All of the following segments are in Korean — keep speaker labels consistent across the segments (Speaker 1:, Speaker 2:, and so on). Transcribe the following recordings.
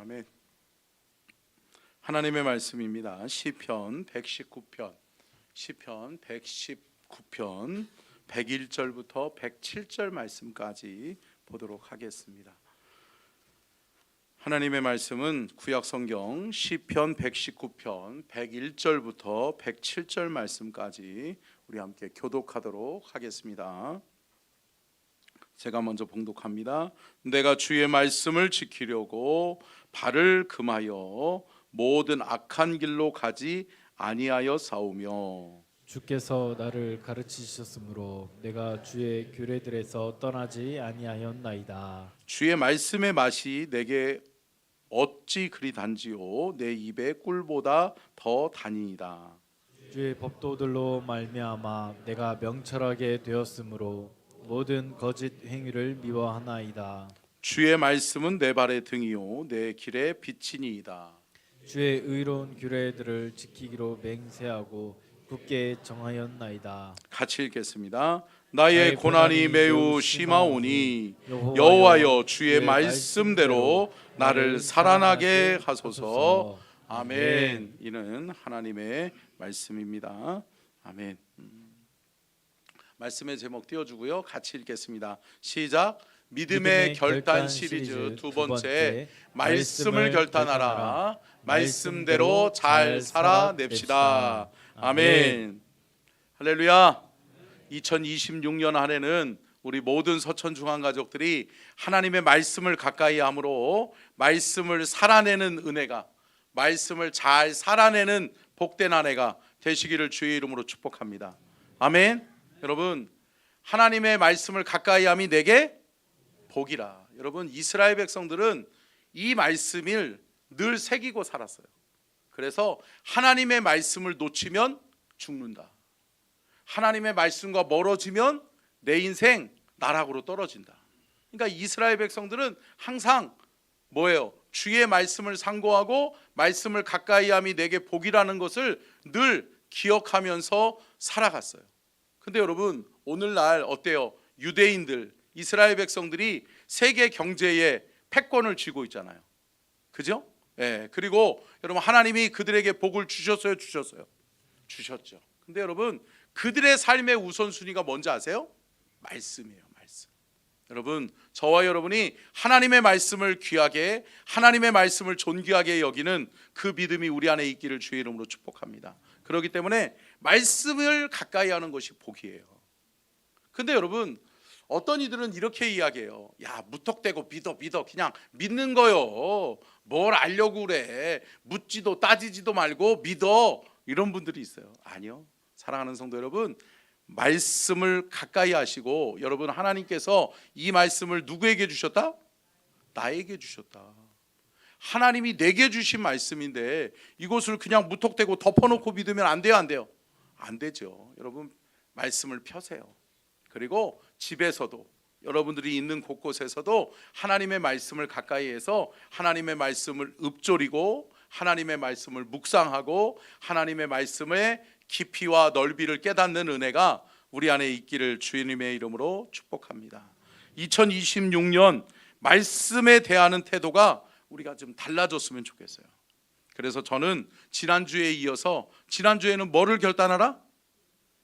Speaker 1: 아멘. 하나님의 말씀입니다. 시편 119편 101절부터 107절 말씀까지 보도록 하겠습니다. 하나님의 말씀은 구약성경 시편 119편 101절부터 107절 말씀까지 우리 함께 교독하도록 하겠습니다. 제가 먼저 봉독합니다. 내가 주의 말씀을 지키려고 발을 금하여 모든 악한 길로 가지 아니하여 싸우며
Speaker 2: 주께서 나를 가르치셨으므로 내가 주의 규례들에서 떠나지 아니하였나이다.
Speaker 1: 주의 말씀의 맛이 내게 어찌 그리 단지요 내 입에 꿀보다 더 다니이다.
Speaker 2: 주의 법도들로 말미암아 내가 명철하게 되었으므로 모든 거짓 행위를 미워하나이다.
Speaker 1: 주의 말씀은 내 발의 등이요 내 길의 빛이니이다.
Speaker 2: 주의 의로운 규례들을 지키기로 맹세하고 굳게 정하였나이다.
Speaker 1: 같이 읽겠습니다. 나의 고난이 매우 심하오니 여호와여 주의 말씀대로 나를 살아나게 하소서. 아멘. 이는 하나님의 말씀입니다. 아멘. 말씀의 제목 띄워주고요. 같이 읽겠습니다. 시작. 믿음의 결단 시리즈 두 번째, 말씀을 결단하라. 말씀대로 잘 살아냅시다. 아멘. 할렐루야. 2026년 한 해는 우리 모든 서천중앙 가족들이 하나님의 말씀을 가까이 함으로 말씀을 살아내는 은혜가, 말씀을 잘 살아내는 복된 한 해가 되시기를 주의 이름으로 축복합니다. 아멘. 여러분, 하나님의 말씀을 가까이 함이 내게 복이라. 여러분, 이스라엘 백성들은 이 말씀을 늘 새기고 살았어요. 그래서 하나님의 말씀을 놓치면 죽는다. 하나님의 말씀과 멀어지면 내 인생 나락으로 떨어진다. 그러니까 이스라엘 백성들은 항상 뭐예요? 주의 말씀을 상고하고 말씀을 가까이 함이 내게 복이라는 것을 늘 기억하면서 살아갔어요. 근데 여러분, 오늘날 어때요? 유대인들, 이스라엘 백성들이 세계 경제에 패권을 쥐고 있잖아요. 그죠? 예. 그리고 여러분, 하나님이 그들에게 복을 주셨어요? 주셨죠. 근데 여러분, 그들의 삶의 우선순위가 뭔지 아세요? 말씀이에요. 말씀. 여러분, 저와 여러분이 하나님의 말씀을 귀하게, 하나님의 말씀을 존귀하게 여기는 그 믿음이 우리 안에 있기를 주의 이름으로 축복합니다. 그렇기 때문에 말씀을 가까이 하는 것이 복이에요. 근데 여러분, 어떤 이들은 이렇게 이야기해요. 야, 무턱대고 믿어 그냥 믿는 거요. 뭘 알려고 그래. 묻지도 따지지도 말고 믿어. 이런 분들이 있어요. 아니요. 사랑하는 성도 여러분, 말씀을 가까이 하시고, 여러분, 하나님께서 이 말씀을 누구에게 주셨다? 나에게 주셨다. 하나님이 내게 주신 말씀인데 이것을 그냥 무턱대고 덮어놓고 믿으면 안 돼요? 안 돼요? 안 되죠. 여러분, 말씀을 펴세요. 그리고 집에서도, 여러분들이 있는 곳곳에서도 하나님의 말씀을 가까이 해서 하나님의 말씀을 읊조리고 하나님의 말씀을 묵상하고 하나님의 말씀의 깊이와 넓이를 깨닫는 은혜가 우리 안에 있기를 주님의 이름으로 축복합니다. 2026년 말씀에 대하는 태도가 우리가 좀 달라졌으면 좋겠어요. 그래서 저는 지난주에 이어서, 지난주에는 뭐를 결단하라?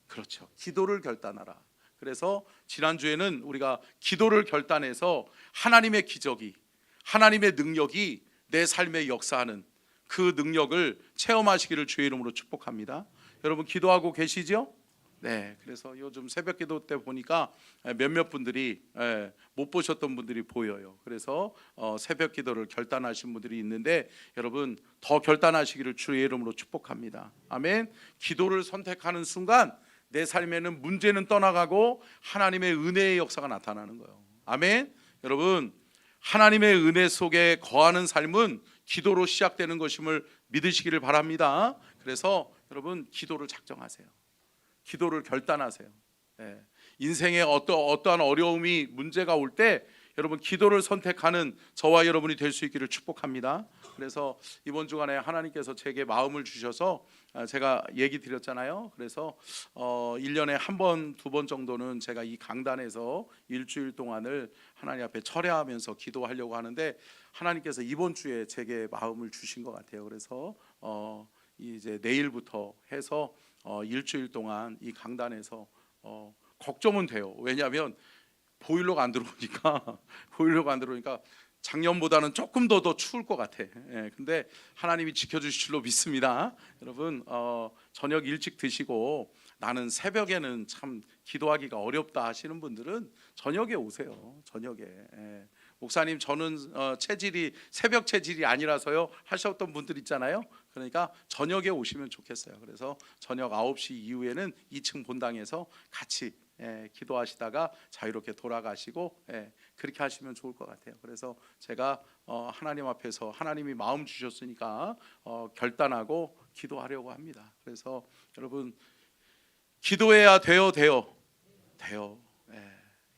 Speaker 1: 그렇죠. 기도를 결단하라. 그래서 지난주에는 우리가 기도를 결단해서 하나님의 기적이, 하나님의 능력이 내 삶에 역사하는 그 능력을 체험하시기를 주의 이름으로 축복합니다. 여러분, 기도하고 계시죠? 네. 그래서 요즘 새벽 기도 때 보니까 몇몇 분들이 못 보셨던 분들이 보여요. 그래서 새벽 기도를 결단하신 분들이 있는데, 여러분, 더 결단하시기를 주의 이름으로 축복합니다. 아멘. 기도를 선택하는 순간 내 삶에는 문제는 떠나가고 하나님의 은혜의 역사가 나타나는 거예요. 아멘. 여러분, 하나님의 은혜 속에 거하는 삶은 기도로 시작되는 것임을 믿으시기를 바랍니다. 그래서 여러분, 기도를 작정하세요. 기도를 결단하세요. 인생에 어떠한 어려움이, 문제가 올 때 여러분 기도를 선택하는 저와 여러분이 될 수 있기를 축복합니다. 그래서 이번 주간에 하나님께서 제게 마음을 주셔서 제가 얘기 드렸잖아요. 그래서 1년에 한 번, 두 번 정도는 제가 이 강단에서 일주일 동안을 하나님 앞에 철야하면서 기도하려고 하는데 하나님께서 이번 주에 제게 마음을 주신 것 같아요. 그래서 이제 내일부터 해서 일주일 동안 이 강단에서 걱정은 돼요. 왜냐하면 보일러가 안 들어오니까 작년보다는 조금 더 추울 것 같아. 근데 하나님이 지켜주실 줄로 믿습니다. 여러분 저녁 일찍 드시고 나는 새벽에는 참 기도하기가 어렵다 하시는 분들은 저녁에 오세요. 저녁에. 목사님 저는 체질이 새벽 체질이 아니라서요 하셨던 분들 있잖아요. 그러니까 저녁에 오시면 좋겠어요. 그래서 저녁 9시 이후에는 2층 본당에서 같이 기도하시다가 자유롭게 돌아가시고 그렇게 하시면 좋을 것 같아요. 그래서 제가 하나님 앞에서 하나님이 마음 주셨으니까 결단하고 기도하려고 합니다. 그래서 여러분 기도해야 돼요.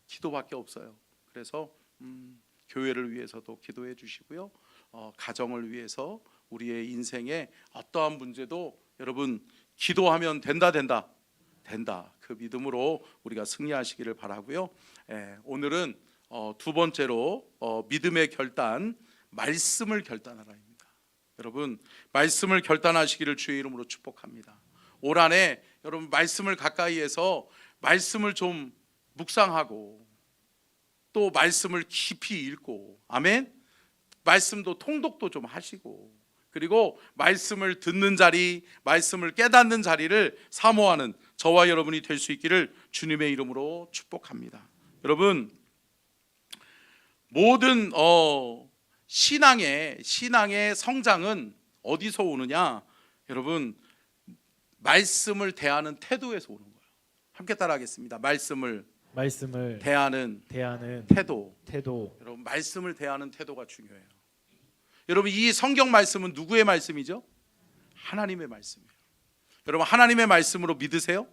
Speaker 1: 기도밖에 없어요. 그래서 교회를 위해서도 기도해 주시고요. 가정을 위해서 우리의 인생에 어떠한 문제도 여러분 기도하면 된다. 그 믿음으로 우리가 승리하시기를 바라고요. 오늘은 두 번째로 믿음의 결단, 말씀을 결단하라입니다. 여러분 말씀을 결단하시기를 주의 이름으로 축복합니다. 올 한해 여러분 말씀을 가까이에서 말씀을 좀 묵상하고 또 말씀을 깊이 읽고 아멘. 말씀도 통독도 좀 하시고 그리고 말씀을 듣는 자리, 말씀을 깨닫는 자리를 사모하는 저와 여러분이 될 수 있기를 주님의 이름으로 축복합니다. 여러분 모든 신앙의 성장은 어디서 오느냐? 여러분 말씀을 대하는 태도에서 오는 거예요. 함께 따라하겠습니다. 말씀을 대하는 태도. 여러분 말씀을 대하는 태도가 중요해요. 여러분 이 성경 말씀은 누구의 말씀이죠? 하나님의 말씀이에요. 여러분 하나님의 말씀으로 믿으세요?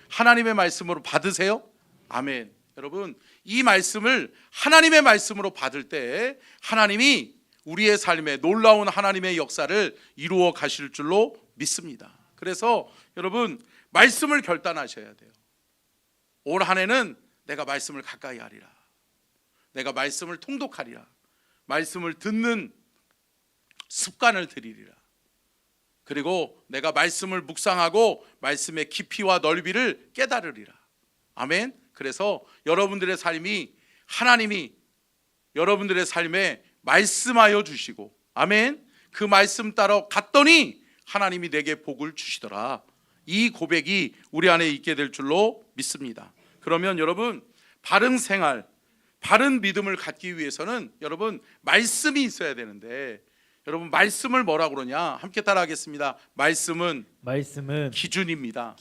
Speaker 1: 하나님의 말씀으로 받으세요? 아멘. 여러분 이 말씀을 하나님의 말씀으로 받을 때 하나님이 우리의 삶에 놀라운 하나님의 역사를 이루어 가실 줄로 믿습니다. 그래서 여러분 말씀을 결단하셔야 돼요. 올 한 해는 내가 말씀을 가까이 하리라. 내가 말씀을 통독하리라. 말씀을 듣는 습관을 들이리라. 그리고 내가 말씀을 묵상하고 말씀의 깊이와 넓이를 깨달으리라. 아멘. 그래서 여러분들의 삶이 하나님이 여러분들의 삶에 말씀하여 주시고 아멘. 그 말씀 따라 갔더니 하나님이 내게 복을 주시더라. 이 고백이 우리 안에 있게 될 줄로 믿습니다. 그러면 여러분 바른 생활, 바른 믿음을 갖기 위해서는 여러분 말씀이 있어야 되는데 여러분 말씀을 뭐라고 그러냐? 함께 따라하겠습니다. 말씀은 기준입니다.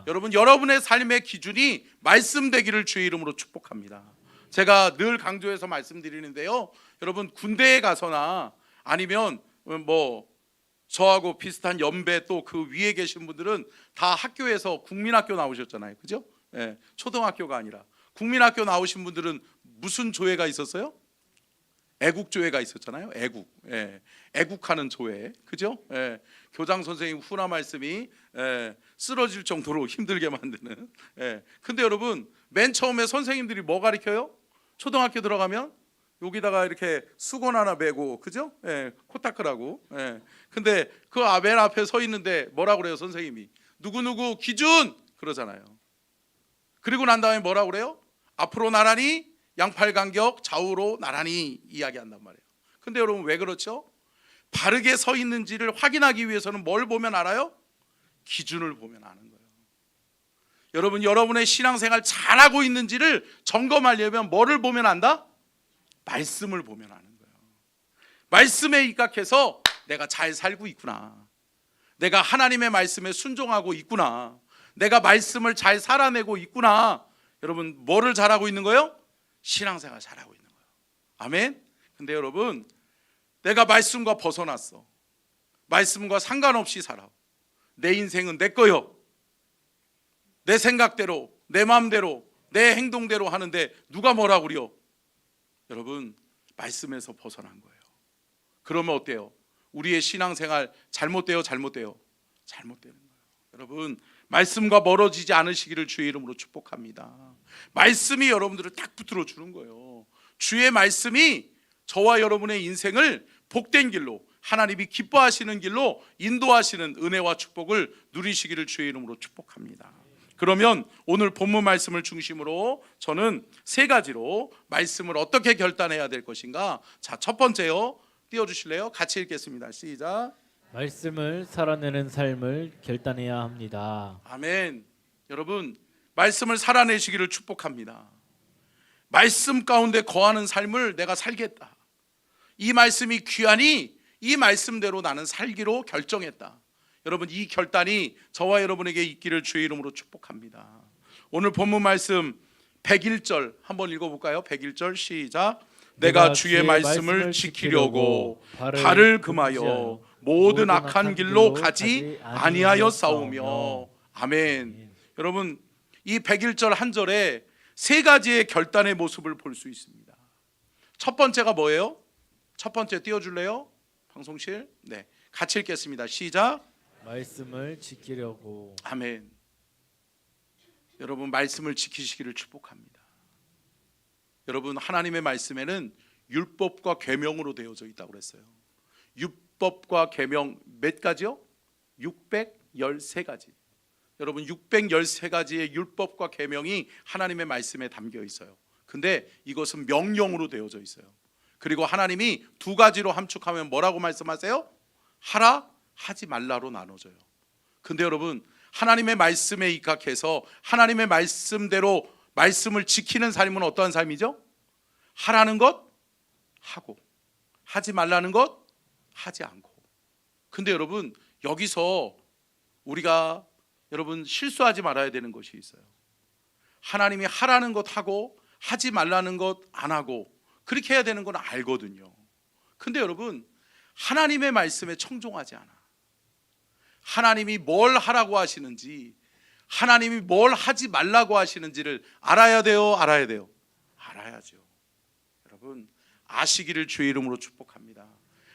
Speaker 1: 여러분 여러분의 삶의 기준이 말씀 되기를 주의 이름으로 축복합니다. 제가 늘 강조해서 말씀드리는데요. 여러분 군대에 가서나 아니면 뭐 저하고 비슷한 연배 또 그 위에 계신 분들은 다 학교에서 국민학교 나오셨잖아요. 그죠? 초등학교가 아니라 국민학교 나오신 분들은 무슨 조회가 있었어요? 애국조회가 있었잖아요. 애국하는 조회. 그죠? 교장 선생님 훈화 말씀이 쓰러질 정도로 힘들게 만드는. 근데 여러분 맨 처음에 선생님들이 뭐 가르쳐요? 초등학교 들어가면 여기다가 이렇게 수건 하나 메고 그죠? 코타크라고. 근데 그 맨 앞에 서 있는데 뭐라 그래요 선생님이? 누구누구 기준 그러잖아요. 그리고 난 다음에 뭐라 그래요? 앞으로 나란히 양팔 간격 좌우로 나란히 이야기한단 말이에요. 근데 여러분 왜 그렇죠? 바르게 서 있는지를 확인하기 위해서는 뭘 보면 알아요? 기준을 보면 아는 거예요. 여러분 여러분의 신앙생활 잘하고 있는지를 점검하려면 뭐를 보면 안다? 말씀을 보면 아는 거예요. 말씀에 입각해서 내가 잘 살고 있구나. 내가 하나님의 말씀에 순종하고 있구나. 내가 말씀을 잘 살아내고 있구나. 여러분 뭐를 잘하고 있는 거예요? 신앙생활 잘하고 있는 거예요. 아멘. 근데 여러분 내가 말씀과 벗어났어. 말씀과 상관없이 살아. 내 인생은 내 거요. 내 생각대로 내 마음대로 내 행동대로 하는데 누가 뭐라 그래요? 여러분 말씀에서 벗어난 거예요. 그러면 어때요? 우리의 신앙생활 잘못돼요? 잘못되는 거예요. 여러분 말씀과 멀어지지 않으시기를 주의 이름으로 축복합니다. 말씀이 여러분들을 딱 붙들어 주는 거예요. 주의 말씀이 저와 여러분의 인생을 복된 길로, 하나님이 기뻐하시는 길로 인도하시는 은혜와 축복을 누리시기를 주의 이름으로 축복합니다. 그러면 오늘 본문 말씀을 중심으로 저는 세 가지로 말씀을 어떻게 결단해야 될 것인가. 자, 첫 번째요, 띄워주실래요? 같이 읽겠습니다. 시작.
Speaker 2: 말씀을 살아내는 삶을 결단해야 합니다.
Speaker 1: 아멘. 여러분 말씀을 살아내시기를 축복합니다. 말씀 가운데 거하는 삶을 내가 살겠다. 이 말씀이 귀하니 이 말씀대로 나는 살기로 결정했다. 여러분 이 결단이 저와 여러분에게 있기를 주의 이름으로 축복합니다. 오늘 본문 말씀 101절 한번 읽어볼까요? 101절 시작. 내가 주의 말씀을 지키려고 발을 금하여 모든 악한 길로 가지 아니하여 싸우며. 아멘. 여러분 이 101절 한 절에 세 가지의 결단의 모습을 볼 수 있습니다. 첫 번째가 뭐예요? 첫 번째 띄워줄래요? 방송실. 네, 같이 읽겠습니다. 시작.
Speaker 2: 말씀을 지키려고.
Speaker 1: 아멘. 여러분 말씀을 지키시기를 축복합니다. 여러분 하나님의 말씀에는 율법과 계명으로 되어져 있다고 그랬어요. 율법과 계명 몇 가지요? 613가지. 여러분 613가지의 율법과 계명이 하나님의 말씀에 담겨 있어요. 근데 이것은 명령으로 되어져 있어요. 그리고 하나님이 두 가지로 함축하면 뭐라고 말씀하세요? 하라, 하지 말라로 나눠져요. 근데 여러분 하나님의 말씀에 입각해서 하나님의 말씀대로 말씀을 지키는 삶은 어떠한 삶이죠? 하라는 것 하고 하지 말라는 것 하지 않고. 근데 여러분 여기서 우리가 여러분 실수하지 말아야 되는 것이 있어요. 하나님이 하라는 것 하고 하지 말라는 것 안 하고 그렇게 해야 되는 건 알거든요. 근데 여러분 하나님의 말씀에 청종하지 않아. 하나님이 뭘 하라고 하시는지, 하나님이 뭘 하지 말라고 하시는지를 알아야 돼요? 알아야 돼요? 알아야죠. 여러분 아시기를 주의 이름으로 축복합니다.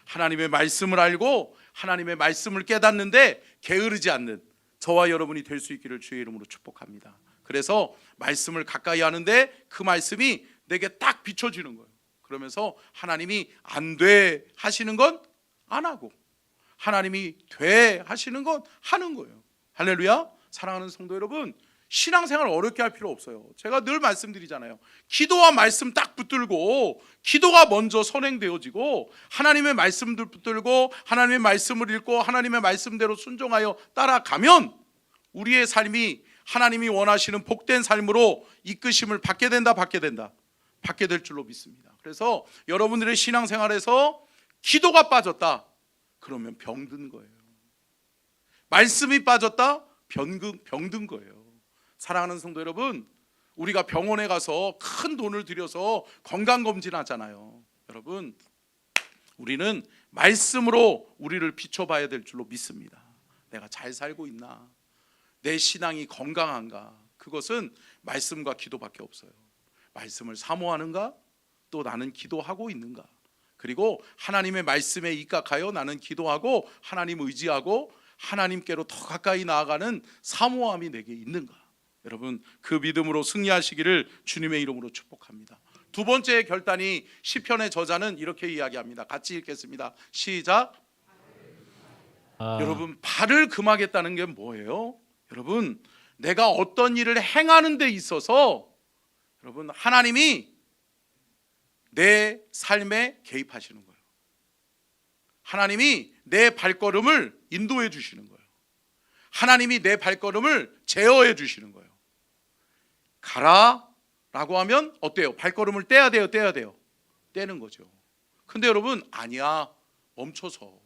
Speaker 1: 하나님의 말씀을 알고 하나님의 말씀을 깨닫는데 게으르지 않는 저와 여러분이 될 수 있기를 주의 이름으로 축복합니다. 그래서 말씀을 가까이 하는데 그 말씀이 내게 딱 비춰지는 거예요. 그러면서 하나님이 안 돼 하시는 건 안 하고 하나님이 돼 하시는 건 하는 거예요. 할렐루야. 사랑하는 성도 여러분, 신앙생활 어렵게 할 필요 없어요. 제가 늘 말씀드리잖아요. 기도와 말씀 딱 붙들고 기도가 먼저 선행되어지고 하나님의 말씀들 붙들고 하나님의 말씀을 읽고 하나님의 말씀대로 순종하여 따라가면 우리의 삶이 하나님이 원하시는 복된 삶으로 이끄심을 받게 될 줄로 믿습니다. 그래서 여러분들의 신앙생활에서 기도가 빠졌다 그러면 병든 거예요. 말씀이 빠졌다 병든 거예요. 사랑하는 성도 여러분, 우리가 병원에 가서 큰 돈을 들여서 건강검진 하잖아요. 여러분 우리는 말씀으로 우리를 비춰봐야 될 줄로 믿습니다. 내가 잘 살고 있나, 내 신앙이 건강한가. 그것은 말씀과 기도밖에 없어요. 말씀을 사모하는가, 또 나는 기도하고 있는가. 그리고 하나님의 말씀에 입각하여 나는 기도하고 하나님 의지하고 하나님께로 더 가까이 나아가는 사모함이 내게 있는가. 여러분 그 믿음으로 승리하시기를 주님의 이름으로 축복합니다. 두 번째 결단이 시편의 저자는 이렇게 이야기합니다. 같이 읽겠습니다. 시작. 여러분 발을 금하겠다는 게 뭐예요? 여러분 내가 어떤 일을 행하는 데 있어서 여러분 하나님이 내 삶에 개입하시는 거예요. 하나님이 내 발걸음을 인도해 주시는 거예요. 하나님이 내 발걸음을 제어해 주시는 거예요. 가라 라고 하면 어때요? 발걸음을 떼야 돼요? 떼는 거죠. 근데 여러분 아니야, 멈춰서.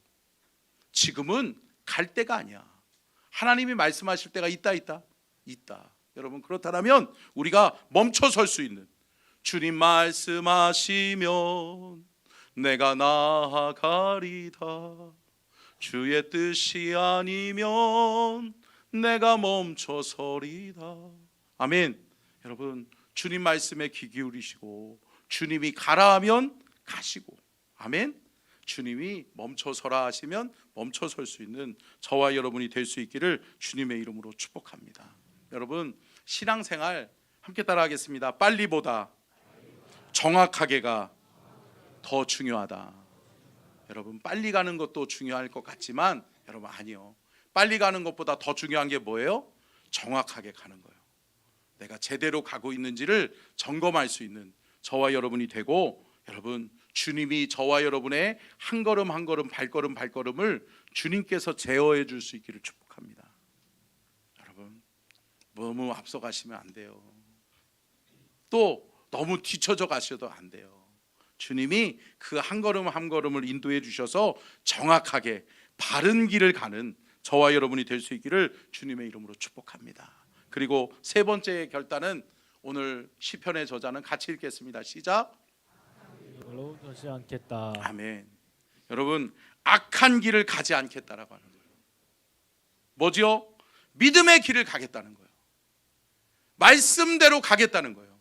Speaker 1: 지금은 갈 때가 아니야. 하나님이 말씀하실 때가 있다. 여러분 그렇다면 우리가 멈춰 설 수 있는, 주님 말씀하시면 내가 나아가리다. 주의 뜻이 아니면 내가 멈춰 서리다. 아멘. 여러분 주님 말씀에 귀 기울이시고 주님이 가라 하면 가시고, 아멘. 주님이 멈춰서라 하시면 멈춰설 수 있는 저와 여러분이 될 수 있기를 주님의 이름으로 축복합니다. 여러분, 신앙생활 함께 따라하겠습니다. 빨리보다 정확하게가 더 중요하다. 여러분, 빨리 가는 것도 중요할 것 같지만 여러분, 아니요. 빨리 가는 것보다 더 중요한 게 뭐예요? 정확하게 가는 거예요. 내가 제대로 가고 있는지를 점검할 수 있는 저와 여러분이 되고, 여러분, 주님이 저와 여러분의 한 걸음 한 걸음, 발걸음 발걸음을 주님께서 제어해 줄 수 있기를 축복합니다. 여러분, 너무 앞서가시면 안 돼요. 또 너무 뒤쳐져 가셔도 안 돼요. 주님이 그 한 걸음 한 걸음을 인도해 주셔서 정확하게 바른 길을 가는 저와 여러분이 될 수 있기를 주님의 이름으로 축복합니다. 그리고 세 번째 결단은 오늘 시편의 저자는 같이 읽겠습니다. 시작.
Speaker 2: 이걸로 가지 않겠다.
Speaker 1: 아멘. 여러분, 악한 길을 가지 않겠다라고 하는 거예요. 뭐지요? 믿음의 길을 가겠다는 거예요. 말씀대로 가겠다는 거예요.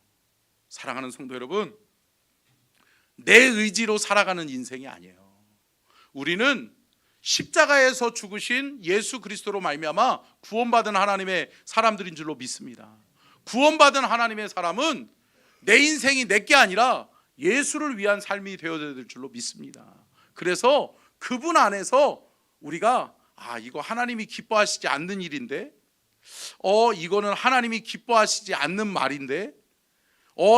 Speaker 1: 사랑하는 성도 여러분, 내 의지로 살아가는 인생이 아니에요. 우리는 십자가에서 죽으신 예수 그리스도로 말미암아 구원받은 하나님의 사람들인 줄로 믿습니다. 구원받은 하나님의 사람은 내 인생이 내게 아니라 예수를 위한 삶이 되어야 될 줄로 믿습니다. 그래서 그분 안에서 우리가 이거 하나님이 기뻐하시지 않는 일인데, 이거는 하나님이 기뻐하시지 않는 말인데,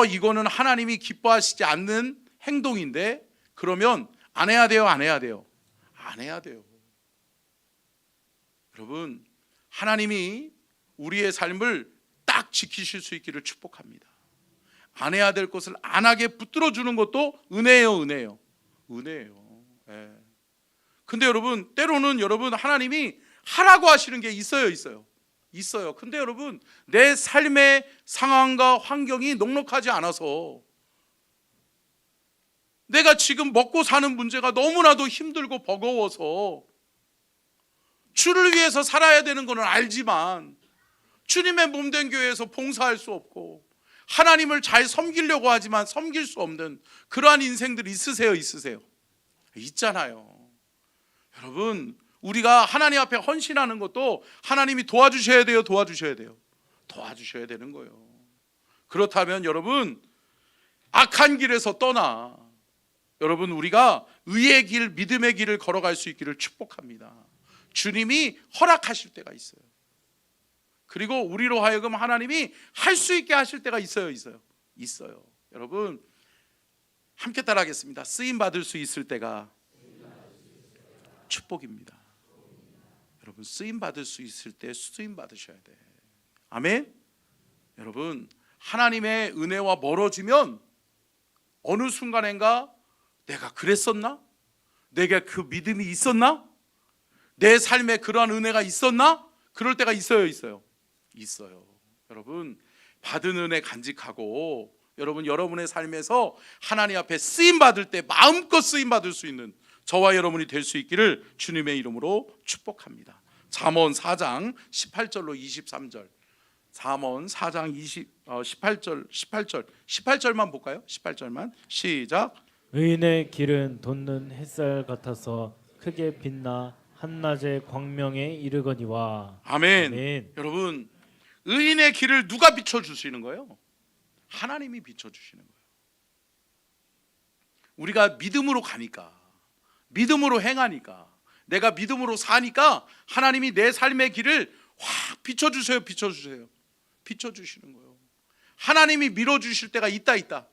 Speaker 1: 이거는 하나님이 기뻐하시지 않는 행동인데, 그러면 안 해야 돼요, 안 해야 돼요? 안 해야 돼요. 여러분, 하나님이 우리의 삶을 딱 지키실 수 있기를 축복합니다. 안 해야 될 것을 안 하게 붙들어 주는 것도 은혜예요, 은혜예요. 은혜예요. 예. 근데 여러분, 때로는 여러분, 하나님이 하라고 하시는 게 있어요. 근데 여러분, 내 삶의 상황과 환경이 넉넉하지 않아서, 내가 지금 먹고 사는 문제가 너무나도 힘들고 버거워서 주를 위해서 살아야 되는 것은 알지만 주님의 몸된 교회에서 봉사할 수 없고 하나님을 잘 섬기려고 하지만 섬길 수 없는 그러한 인생들이 있으세요? 있잖아요. 여러분, 우리가 하나님 앞에 헌신하는 것도 하나님이 도와주셔야 돼요? 도와주셔야 되는 거예요. 그렇다면 여러분, 악한 길에서 떠나 여러분, 우리가 의의 길, 믿음의 길을 걸어갈 수 있기를 축복합니다. 주님이 허락하실 때가 있어요. 그리고 우리로 하여금 하나님이 할 수 있게 하실 때가 있어요. 여러분, 함께 따라하겠습니다. 쓰임 받을 수 있을 때가 축복입니다. 여러분, 쓰임 받을 수 있을 때 쓰임 받으셔야 돼. 아멘. 여러분, 하나님의 은혜와 멀어지면 어느 순간인가 내가 그랬었나? 내게 그 믿음이 있었나? 내 삶에 그러한 은혜가 있었나? 그럴 때가 있어요. 여러분, 받은 은혜 간직하고 여러분, 여러분의 삶에서 하나님 앞에 쓰임 받을 때 마음껏 쓰임 받을 수 있는 저와 여러분이 될 수 있기를 주님의 이름으로 축복합니다. 잠언 4장 18절로 23절. 잠언 4장 18절만 볼까요? 18절만 시작.
Speaker 2: 의인의 길은 돋는 햇살 같아서 크게 빛나 한낮의 광명에 이르거니와.
Speaker 1: 아멘.
Speaker 2: 아멘.
Speaker 1: 여러분, 의인의 길을 누가 비춰주시는 거예요? 하나님이 비춰주시는 거예요. 우리가 믿음으로 가니까, 믿음으로 행하니까, 내가 믿음으로 사니까 하나님이 내 삶의 길을 확 비춰주시는 거예요. 하나님이 밀어주실 때가 있다.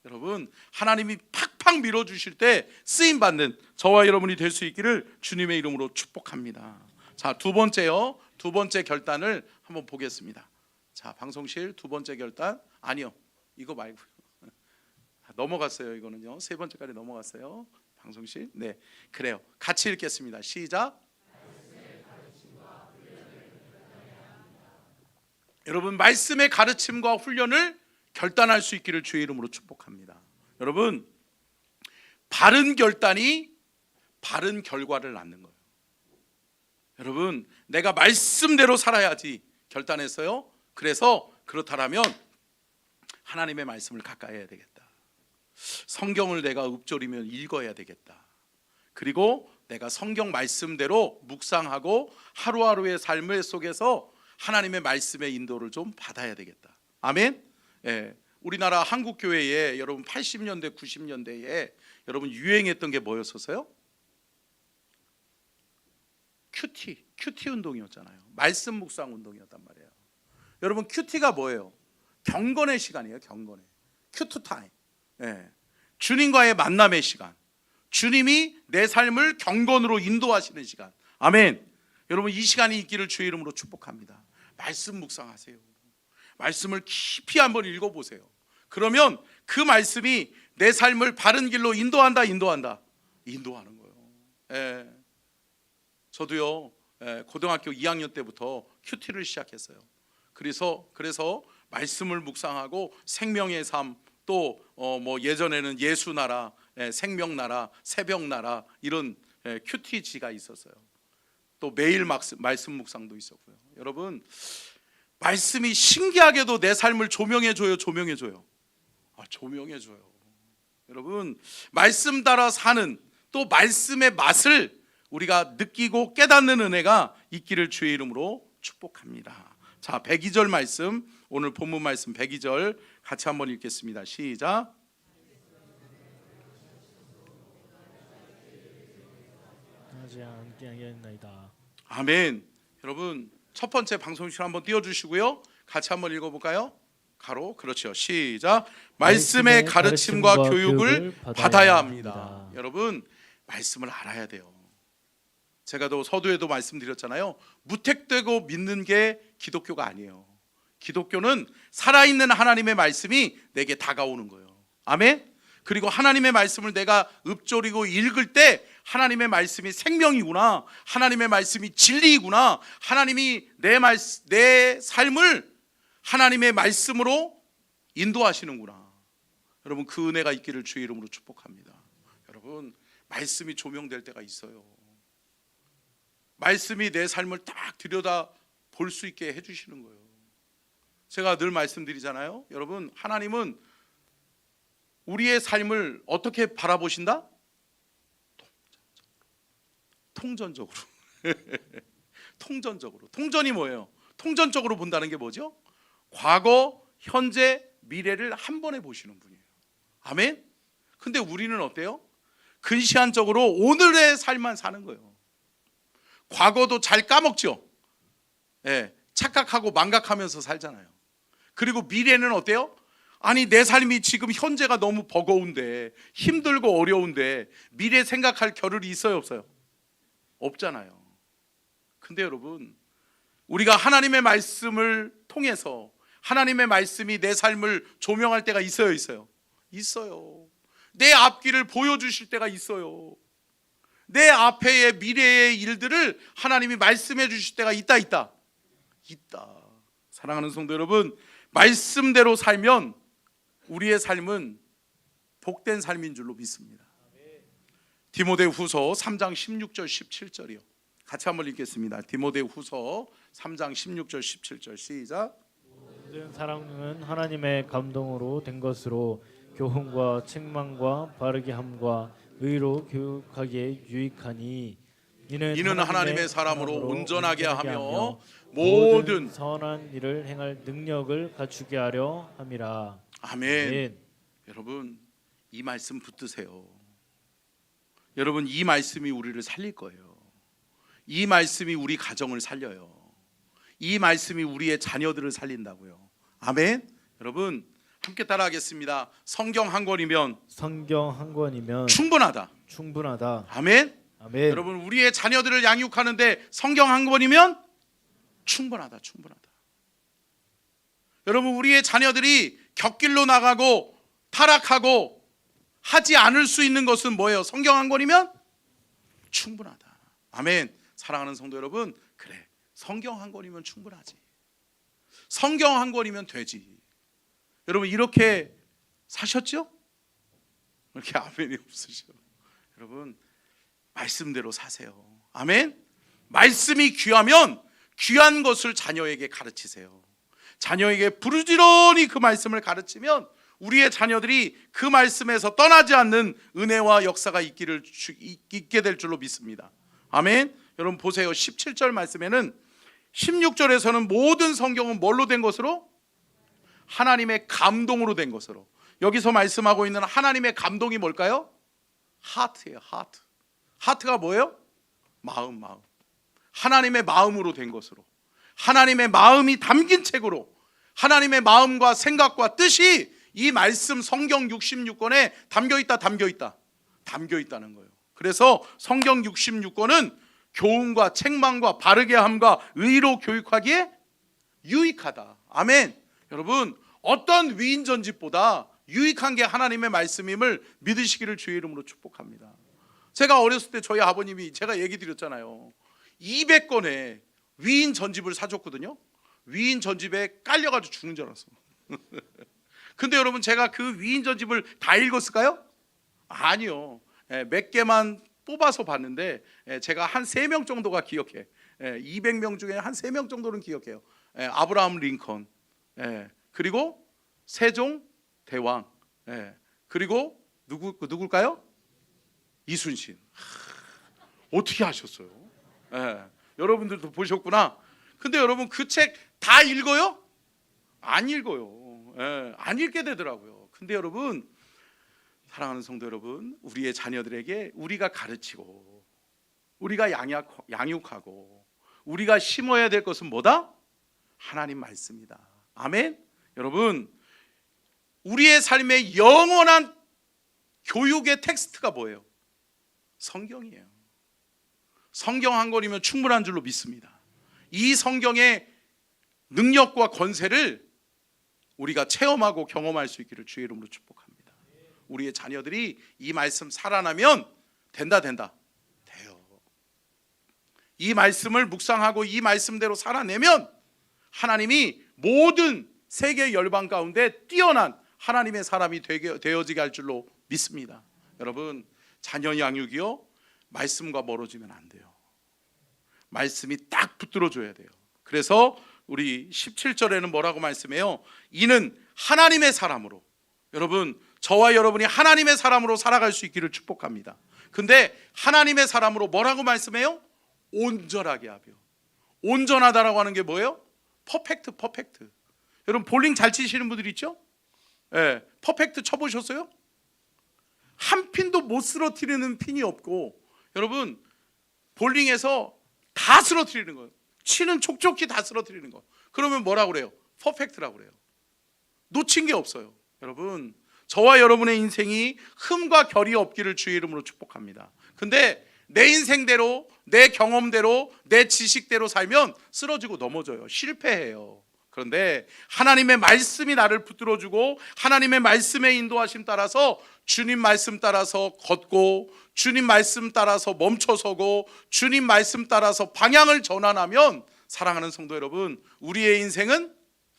Speaker 1: 여러분, 하나님이 팍팍 밀어주실 때 쓰임받는 저와 여러분이 될 수 있기를 주님의 이름으로 축복합니다. 자, 두 번째요. 두 번째 결단을 한번 보겠습니다. 자, 방송실 두 번째 결단. 아니요, 이거 말고요. 넘어갔어요. 이거는요. 세 번째까지 넘어갔어요. 방송실. 네, 그래요. 같이 읽겠습니다. 시작. 여러분, 말씀의 가르침과 훈련을 결단할 수 있기를 주의 이름으로 축복합니다. 여러분, 바른 결단이 바른 결과를 낳는 거예요. 여러분, 내가 말씀대로 살아야지 결단했어요. 그래서 그렇다면 하나님의 말씀을 가까이 해야 되겠다. 성경을 내가 읊조리며 읽어야 되겠다. 그리고 내가 성경 말씀대로 묵상하고 하루하루의 삶을 속에서 하나님의 말씀의 인도를 좀 받아야 되겠다. 아멘. 예, 우리나라 한국 교회에 여러분 80년대 90년대에 여러분 유행했던 게 뭐였었어요? 큐티 운동이었잖아요. 말씀 묵상 운동이었단 말이에요. 여러분 큐티가 뭐예요? 경건의 시간이에요. 경건의 큐트 타임. 예, 주님과의 만남의 시간. 주님이 내 삶을 경건으로 인도하시는 시간. 아멘. 여러분 이 시간이 있기를 주의 이름으로 축복합니다. 말씀 묵상하세요. 말씀을 깊이 한번 읽어보세요. 그러면 그 말씀이 내 삶을 바른 길로 인도하는 거예요. 예. 저도요 고등학교 2학년 때부터 큐티를 시작했어요. 그래서 말씀을 묵상하고 생명의 삶, 또 뭐 예전에는 예수나라, 생명나라, 새벽나라 이런 큐티지가 있었어요. 또 매일 말씀 묵상도 있었고요. 여러분 말씀이 신기하게도 내 삶을 조명해줘요. 조명해줘요. 여러분 말씀 따라 사는, 또 말씀의 맛을 우리가 느끼고 깨닫는 은혜가 있기를 주의 이름으로 축복합니다. 자, 102절 말씀, 오늘 본문 말씀 102절 같이 한번 읽겠습니다. 시작.
Speaker 2: 하지 않게 하겠나이다.
Speaker 1: 아멘. 여러분 첫 번째 방송실 한번 띄워주시고요. 같이 한번 읽어볼까요? 가로, 그렇죠. 시작. 말씀의 가르침과 교육을 받아야 합니다. 여러분 말씀을 알아야 돼요. 제가 또 서두에도 말씀드렸잖아요. 무택되고 믿는 게 기독교가 아니에요. 기독교는 살아있는 하나님의 말씀이 내게 다가오는 거예요. 아멘. 그리고 하나님의 말씀을 내가 읊조리고 읽을 때 하나님의 말씀이 생명이구나, 하나님의 말씀이 진리이구나, 하나님이 내 삶을 하나님의 말씀으로 인도하시는구나. 여러분 그 은혜가 있기를 주의 이름으로 축복합니다. 여러분 말씀이 조명될 때가 있어요. 말씀이 내 삶을 딱 들여다 볼 수 있게 해주시는 거예요. 제가 늘 말씀드리잖아요. 여러분 하나님은 우리의 삶을 어떻게 바라보신다? 통전적으로. 통전적으로. 통전이 뭐예요? 통전적으로 본다는 게 뭐죠? 과거, 현재, 미래를 한 번에 보시는 분이에요. 아멘? 근데 우리는 어때요? 근시안적으로 오늘의 삶만 사는 거예요. 과거도 잘 까먹죠? 예, 착각하고 망각하면서 살잖아요. 그리고 미래는 어때요? 아니 내 삶이 지금 현재가 너무 버거운데, 힘들고 어려운데 미래 생각할 겨를이 있어요 없어요? 없잖아요. 근데 여러분 우리가 하나님의 말씀을 통해서 하나님의 말씀이 내 삶을 조명할 때가 있어요 있어요? 있어요. 내 앞길을 보여주실 때가 있어요. 내 앞에의 미래의 일들을 하나님이 말씀해 주실 때가 있다. 사랑하는 성도 여러분, 말씀대로 살면 우리의 삶은 복된 삶인 줄로 믿습니다. 디모데후서 3장 16절 17절이요. 같이 한번 읽겠습니다. 디모데후서 3장 16절 17절 시작.
Speaker 2: 모든 사랑은 하나님의 감동으로 된 것으로 교훈과 책망과 바르게 함과 의로 교육하기에 유익하니 이는 하나님의 사람으로 온전하게 하며 모든 선한 일을 행할 능력을 갖추게 하려 함이라.
Speaker 1: 아멘. 여러분 이 말씀 붙드세요. 여러분 이 말씀이 우리를 살릴 거예요. 이 말씀이 우리 가정을 살려요. 이 말씀이 우리의 자녀들을 살린다고요. 아멘. 여러분 함께 따라하겠습니다. 성경 한 권이면 충분하다. 아멘.
Speaker 2: 아멘.
Speaker 1: 여러분 우리의 자녀들을 양육하는데 성경 한 권이면 충분하다. 여러분 우리의 자녀들이 곁길로 나가고 타락하고 하지 않을 수 있는 것은 뭐예요? 성경 한 권이면 충분하다. 아멘. 사랑하는 성도 여러분, 그래 성경 한 권이면 충분하지. 성경 한 권이면 되지. 여러분 이렇게 사셨죠? 이렇게 아멘이 없으셔. 여러분 말씀대로 사세요. 아멘. 말씀이 귀하면 귀한 것을 자녀에게 가르치세요. 자녀에게 부르짖으니 그 말씀을 가르치면 우리의 자녀들이 그 말씀에서 떠나지 않는 은혜와 역사가 있게 될 줄로 믿습니다. 아멘. 여러분 보세요. 17절 말씀에는 16절에서는 모든 성경은 뭘로 된 것으로? 하나님의 감동으로 된 것으로. 여기서 말씀하고 있는 하나님의 감동이 뭘까요? 하트예요. 하트. 하트가 뭐예요? 마음. 하나님의 마음으로 된 것으로, 하나님의 마음이 담긴 책으로, 하나님의 마음과 생각과 뜻이 이 말씀 성경 66권에 담겨 있다는 거예요. 그래서 성경 66권은 교훈과 책망과 바르게 함과 의로 교육하기에 유익하다. 아멘. 여러분, 어떤 위인 전집보다 유익한 게 하나님의 말씀임을 믿으시기를 주의 이름으로 축복합니다. 제가 어렸을 때 저희 아버님이, 제가 얘기 드렸잖아요, 200권의 위인 전집을 사줬거든요. 위인 전집에 깔려가지고 죽는 줄 알았어. 근데 여러분, 제가 그 위인 전집을 다 읽었을까요? 아니요. 몇 개만 뽑아서 봤는데 제가 한 3명 정도가 기억해. 200명 중에 한 3명 정도는 기억해요. 아브라함 링컨, 그리고 세종 대왕, 그리고 누굴까요? 이순신. 어떻게 하셨어요? 여러분들도 보셨구나. 근데 여러분, 그 책 다 읽어요? 안 읽어요. 안 읽게 되더라고요. 근데 여러분, 사랑하는 성도 여러분, 우리의 자녀들에게 우리가 가르치고 우리가 양육하고 우리가 심어야 될 것은 뭐다? 하나님 말씀이다. 아멘. 여러분, 우리의 삶의 영원한 교육의 텍스트가 뭐예요? 성경이에요. 성경 한 권이면 충분한 줄로 믿습니다. 이 성경의 능력과 권세를 우리가 체험하고 경험할 수 있기를 주의 이름으로 축복합니다. 우리의 자녀들이 이 말씀 살아나면 돼요. 이 말씀을 묵상하고 이 말씀대로 살아내면 하나님이 모든 세계 열방 가운데 뛰어난 하나님의 사람이 되어지게 할 줄로 믿습니다. 여러분, 자녀 양육이요, 말씀과 멀어지면 안 돼요. 말씀이 딱 붙들어줘야 돼요. 그래서 우리 17절에는 뭐라고 말씀해요? 이는 하나님의 사람으로. 여러분, 저와 여러분이 하나님의 사람으로 살아갈 수 있기를 축복합니다. 근데 하나님의 사람으로 뭐라고 말씀해요? 온전하게 하며. 온전하다라고 하는 게 뭐예요? 퍼펙트. 여러분, 볼링 잘 치시는 분들 있죠? 퍼펙트 쳐보셨어요? 한 핀도 못 쓰러뜨리는 핀이 없고, 여러분, 볼링에서 다 쓰러뜨리는 거예요. 치는 촉촉히 다 쓰러뜨리는 거. 그러면 뭐라고 그래요? 퍼펙트라고 그래요. 놓친 게 없어요. 여러분, 저와 여러분의 인생이 흠과 결이 없기를 주의 이름으로 축복합니다. 근데 내 인생대로, 내 경험대로, 내 지식대로 살면 쓰러지고 넘어져요. 실패해요. 그런데 하나님의 말씀이 나를 붙들어주고 하나님의 말씀의 인도하심 따라서, 주님 말씀 따라서 걷고, 주님 말씀 따라서 멈춰서고, 주님 말씀 따라서 방향을 전환하면, 사랑하는 성도 여러분, 우리의 인생은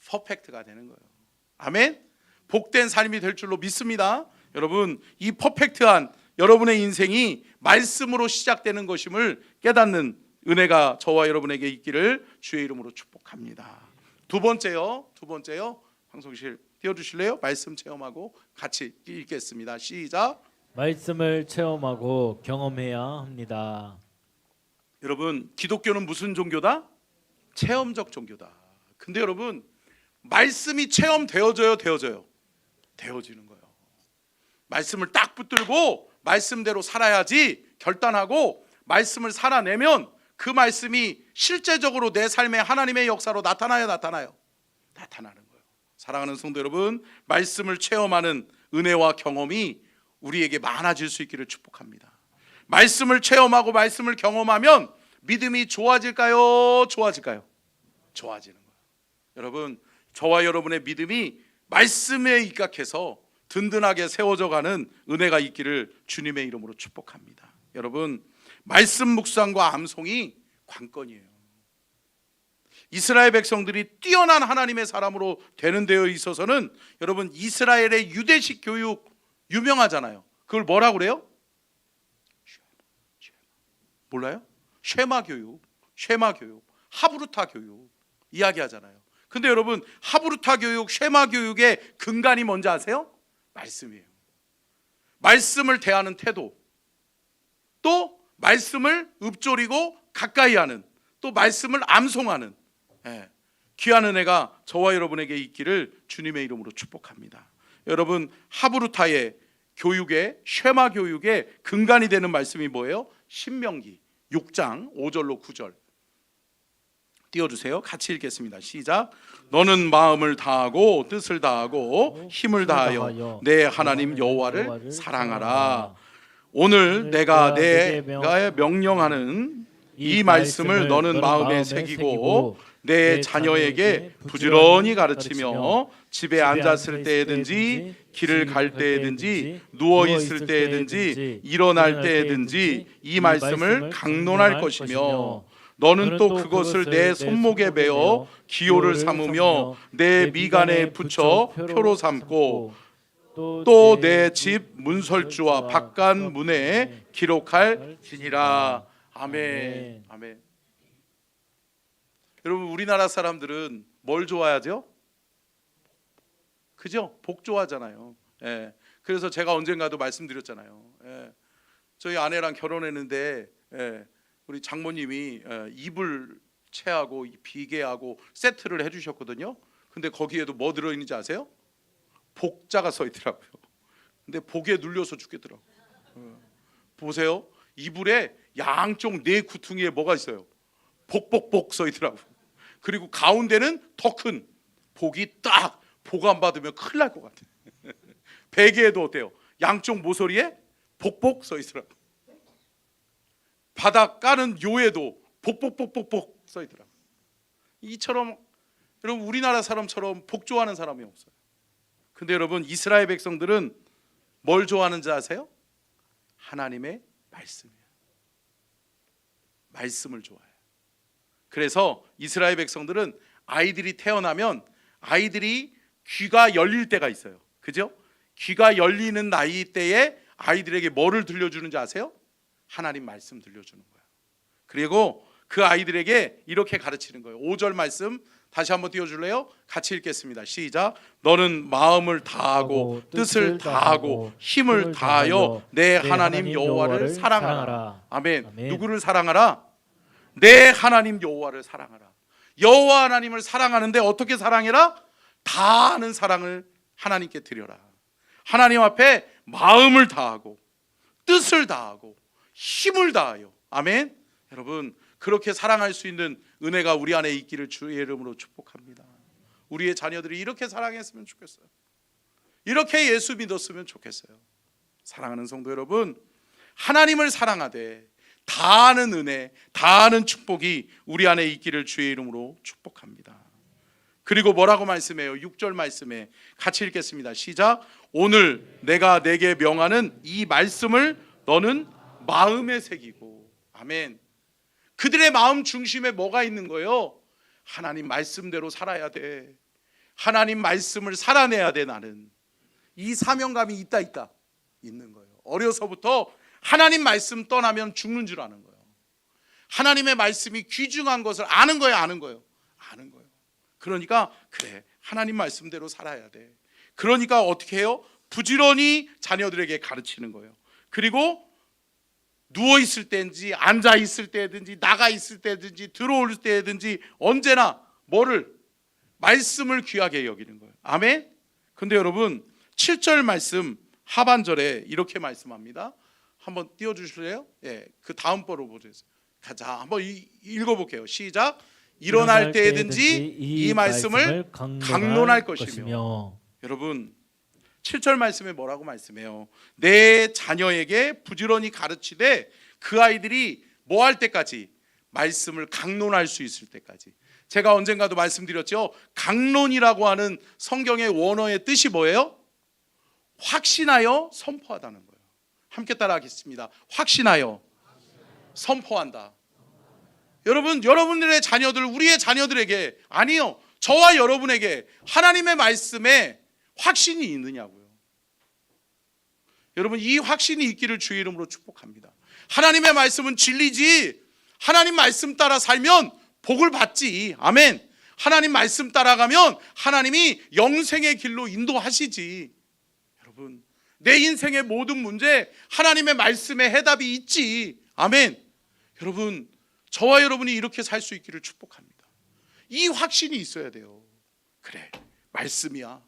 Speaker 1: 퍼펙트가 되는 거예요. 아멘. 복된 삶이 될 줄로 믿습니다. 여러분, 이 퍼펙트한 여러분의 인생이 말씀으로 시작되는 것임을 깨닫는 은혜가 저와 여러분에게 있기를 주의 이름으로 축복합니다. 두 번째요. 방송실 띄워주실래요? 말씀 체험하고 같이 읽겠습니다. 시작.
Speaker 2: 말씀을 체험하고 경험해야 합니다.
Speaker 1: 여러분, 기독교는 무슨 종교다? 체험적 종교다. 근데 여러분, 말씀이 체험되어져요, 되어지는 거예요. 말씀을 딱 붙들고 말씀대로 살아야지 결단하고 말씀을 살아내면 그 말씀이 실제적으로 내 삶에 하나님의 역사로 나타나는 거예요. 사랑하는 성도 여러분, 말씀을 체험하는 은혜와 경험이 우리에게 많아질 수 있기를 축복합니다. 말씀을 체험하고 말씀을 경험하면 믿음이 좋아질까요? 좋아지는 거예요. 여러분, 저와 여러분의 믿음이 말씀에 입각해서 든든하게 세워져 가는 은혜가 있기를 주님의 이름으로 축복합니다. 여러분, 말씀 묵상과 암송이 관건이에요. 이스라엘 백성들이 뛰어난 하나님의 사람으로 되는 데에 있어서는, 여러분, 이스라엘의 유대식 교육 유명하잖아요. 그걸 뭐라고 그래요? 몰라요? 쉐마 교육, 하브루타 교육 이야기하잖아요. 근데 여러분, 하브루타 교육, 쉐마 교육의 근간이 뭔지 아세요? 말씀이에요. 말씀을 대하는 태도, 또 말씀을 읊조리고 가까이 하는, 또 말씀을 암송하는, 귀한 은혜가 저와 여러분에게 있기를 주님의 이름으로 축복합니다. 여러분, 하브루타의 교육의, 쉐마 교육의 근간이 되는 말씀이 뭐예요? 신명기 6장 5절로 9절 띄워주세요. 같이 읽겠습니다. 시작. 너는 마음을 다하고 뜻을 다하고 힘을 다하여 내 하나님 여호와를 사랑하라. 오늘 내가 내가 명령하는 이 말씀을 너는 마음에 새기고 내 자녀에게 부지런히 가르치며 집에 앉았을 때든지 길을 갈 때든지 누워 있을 때든지 일어날 때든지 이 말씀을 강론할 것이며 너는 또 그것을 내 손목에 베어 기호를 삼으며 내 미간에 붙여 표로 삼고 또 내 집 문설주와 바깥 문에 기록할지니라. 아멘. 아멘. 여러분, 우리나라 사람들은 뭘 좋아하죠? 그죠? 복 좋아하잖아요. 그래서 제가 언젠가도 말씀드렸잖아요. 저희 아내랑 결혼했는데 우리 장모님이 이불 채하고 비계하고 세트를 해주셨거든요. 근데 거기에도 뭐 들어있는지 아세요? 복자가 써 있더라고요. 근데 복에 눌려서 죽겠더라고요. 보세요. 이불에 양쪽 네 구퉁이에 뭐가 있어요? 복복복 써 있더라고요. 그리고 가운데는 더 큰 복이 딱 복 안 받으면 큰일 날 것 같아요. 베개에도 어때요? 양쪽 모서리에 복복 써 있더라고요. 바닥 까는 요에도 복복복복복 써 있더라고요. 이처럼 여러분, 우리나라 사람처럼 복 좋아하는 사람이 없어요. 근데 여러분, 이스라엘 백성들은 뭘 좋아하는지 아세요? 하나님의 말씀이에요. 말씀을 좋아해요. 그래서 이스라엘 백성들은 아이들이 태어나면 아이들이 귀가 열릴 때가 있어요. 그죠? 귀가 열리는 나이 때에 아이들에게 뭐를 들려주는지 아세요? 하나님 말씀 들려주는 거예요. 그리고 그 아이들에게 이렇게 가르치는 거예요. 5절 말씀 다시 한번 띄워줄래요? 같이 읽겠습니다. 시작. 너는 마음을 다하고 뜻을 다하고 힘을 다하여 내 하나님 여호와를 사랑하라. 아멘. 누구를 사랑하라? 내 하나님 여호와를 사랑하라. 여호와 하나님을 사랑하는데 어떻게 사랑해라? 다하는 사랑을 하나님께 드려라. 하나님 앞에 마음을 다하고 뜻을 다하고 힘을 다하여. 아멘. 여러분, 그렇게 사랑할 수 있는 은혜가 우리 안에 있기를 주의 이름으로 축복합니다. 우리의 자녀들이 이렇게 사랑했으면 좋겠어요. 이렇게 예수 믿었으면 좋겠어요. 사랑하는 성도 여러분, 하나님을 사랑하되 다하는 은혜, 다하는 축복이 우리 안에 있기를 주의 이름으로 축복합니다. 그리고 뭐라고 말씀해요? 6절 말씀에 같이 읽겠습니다. 시작. 오늘 내가 내게 명하는 이 말씀을 너는 마음에 새기고. 아멘. 그들의 마음 중심에 뭐가 있는 거예요? 하나님 말씀대로 살아야 돼. 하나님 말씀을 살아내야 돼. 나는 이 사명감이 있다 있는 거예요. 어려서부터 하나님 말씀 떠나면 죽는 줄 아는 거예요. 하나님의 말씀이 귀중한 것을 아는 거예요. 아는 거예요. 그러니까 그래, 하나님 말씀대로 살아야 돼. 그러니까 어떻게 해요? 부지런히 자녀들에게 가르치는 거예요. 그리고 누워 있을 때든지 앉아 있을 때든지 나가 있을 때든지 들어올 때든지 언제나 뭐를? 말씀을 귀하게 여기는 거예요. 아멘. 근데 여러분, 7절 말씀 하반절에 이렇게 말씀합니다. 한번 띄워 주실래요? 그 다음 거로 보세요. 자, 한번 읽어볼게요. 시작. 일어날 때든지 이 말씀을 강론할 것이며. 여러분, 7절 말씀에 뭐라고 말씀해요? 내 자녀에게 부지런히 가르치되 그 아이들이 뭐 할 때까지? 말씀을 강론할 수 있을 때까지. 제가 언젠가도 말씀드렸죠. 강론이라고 하는 성경의 원어의 뜻이 뭐예요? 확신하여 선포하다는 거예요. 함께 따라하겠습니다. 확신하여 선포한다. 여러분, 여러분들의 자녀들, 우리의 자녀들에게, 아니요, 저와 여러분에게 하나님의 말씀에 확신이 있느냐고요. 여러분, 이 확신이 있기를 주의 이름으로 축복합니다. 하나님의 말씀은 진리지, 하나님 말씀 따라 살면 복을 받지. 아멘. 하나님 말씀 따라가면 하나님이 영생의 길로 인도하시지. 여러분, 내 인생의 모든 문제 하나님의 말씀에 해답이 있지. 아멘. 여러분, 저와 여러분이 이렇게 살 수 있기를 축복합니다. 이 확신이 있어야 돼요. 그래, 말씀이야.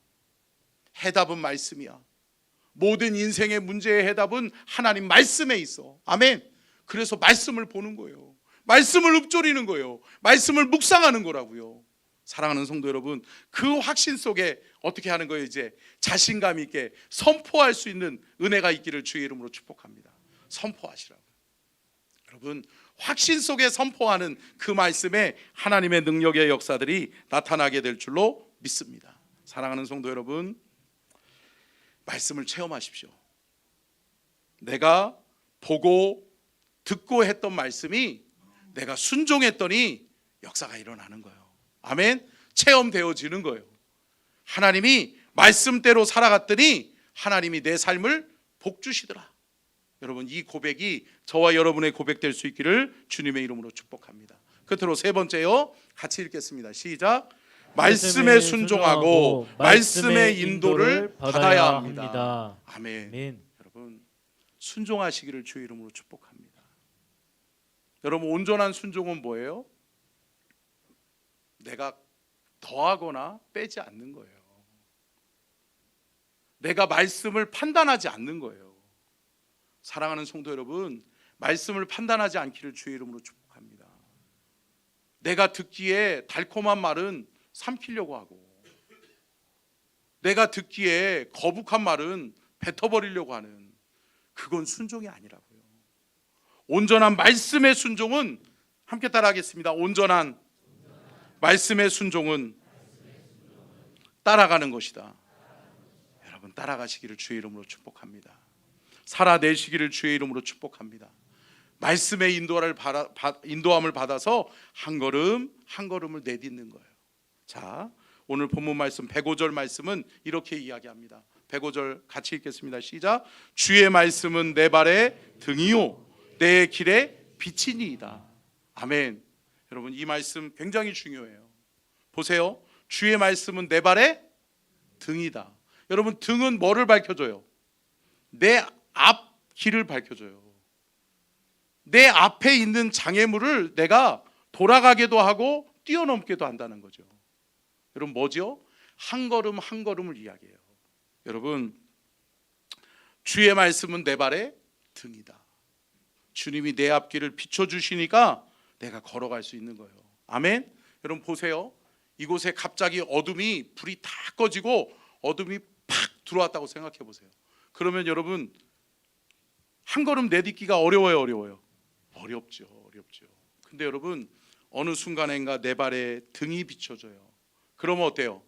Speaker 1: 해답은 말씀이야. 모든 인생의 문제의 해답은 하나님 말씀에 있어. 아멘. 그래서 말씀을 보는 거예요. 말씀을 읊조리는 거예요. 말씀을 묵상하는 거라고요. 사랑하는 성도 여러분, 그 확신 속에 어떻게 하는 거예요? 이제 자신감 있게 선포할 수 있는 은혜가 있기를 주의 이름으로 축복합니다. 선포하시라고요. 여러분, 확신 속에 선포하는 그 말씀에 하나님의 능력의 역사들이 나타나게 될 줄로 믿습니다. 사랑하는 성도 여러분, 말씀을 체험하십시오. 내가 보고 듣고 했던 말씀이 내가 순종했더니 역사가 일어나는 거예요. 아멘. 체험되어지는 거예요. 하나님이 말씀대로 살아갔더니 하나님이 내 삶을 복주시더라. 여러분, 이 고백이 저와 여러분의 고백될 수 있기를 주님의 이름으로 축복합니다. 끝으로 세 번째요, 같이 읽겠습니다. 시작. 말씀에 순종하고 말씀의 인도를 받아야 합니다. 아멘. 여러분, 순종하시기를 주의 이름으로 축복합니다. 여러분, 온전한 순종은 뭐예요? 내가 더하거나 빼지 않는 거예요. 내가 말씀을 판단하지 않는 거예요. 사랑하는 성도 여러분, 말씀을 판단하지 않기를 주의 이름으로 축복합니다. 내가 듣기에 달콤한 말은 삼키려고 하고, 내가 듣기에 거북한 말은 뱉어버리려고 하는, 그건 순종이 아니라고요. 온전한 말씀의 순종은, 함께 따라하겠습니다. 온전한 말씀의 순종은 따라가는 것이다. 여러분, 따라가시기를 주의 이름으로 축복합니다. 살아내시기를 주의 이름으로 축복합니다. 말씀의 인도함을 받아서 한 걸음 한 걸음을 내딛는 거예요. 자, 오늘 본문 말씀 105절 말씀은 이렇게 이야기합니다. 105절 같이 읽겠습니다. 시작. 주의 말씀은 내 발의 등이요 내 길의 빛이니이다. 아멘. 여러분, 이 말씀 굉장히 중요해요. 보세요. 주의 말씀은 내 발의 등이다. 여러분, 등은 뭐를 밝혀줘요? 내 앞 길을 밝혀줘요. 내 앞에 있는 장애물을 내가 돌아가게도 하고 뛰어넘게도 한다는 거죠. 여러분, 뭐죠? 한 걸음 한 걸음을 이야기해요. 여러분, 주의 말씀은 내 발의 등이다. 주님이 내 앞길을 비춰주시니까 내가 걸어갈 수 있는 거예요. 아멘. 여러분, 보세요. 이곳에 갑자기 어둠이, 불이 다 꺼지고 어둠이 팍 들어왔다고 생각해 보세요. 그러면 여러분, 한 걸음 내딛기가 어려워요, 어려워요? 어렵죠. 근데 여러분, 어느 순간인가 내 발에 등이 비춰져요. 그러면 어때요?